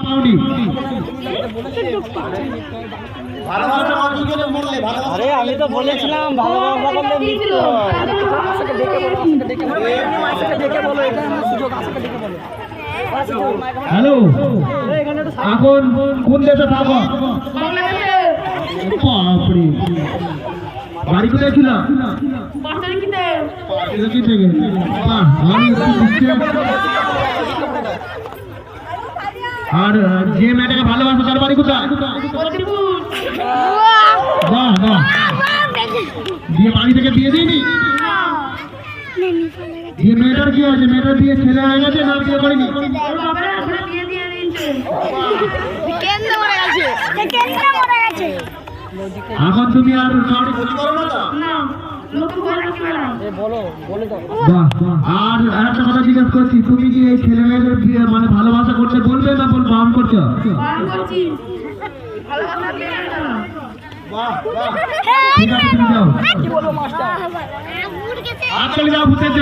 পাওনি। আরে আমি তো বলেছিলাম ভালোবাসা করলে মৃত্যু হ্যালো, এখন কোন দেশে থাকো? বাপরে, বাড়ি কোথায় ছিল? আর যে মেয়েটাকে ভালোবাসো তার বাড়ি কোথায়? বাহ বাহ, দিয়ে বাড়ি থেকে বিয়ে দিইনি? দিয়ে মেয়েটার কি হয়েছে? মেয়েটার বিয়ে ছেলে হয়ে গেছে না বিয়ে করেনি? এখন তুমি আর কাউকে বলি করো না তো? বাহ, আর একটা কথা জিজ্ঞেস করছি, তুমি কি এই ছেলে মেয়েদের বিয়ে মানে ভালোবাসা করতে বলবে না বারণ করছো? বাহ বাহ, ঠিক আছে তুমি যাও। কি বলবো মাস্টার আজকাল যাও ভূতের জন্য।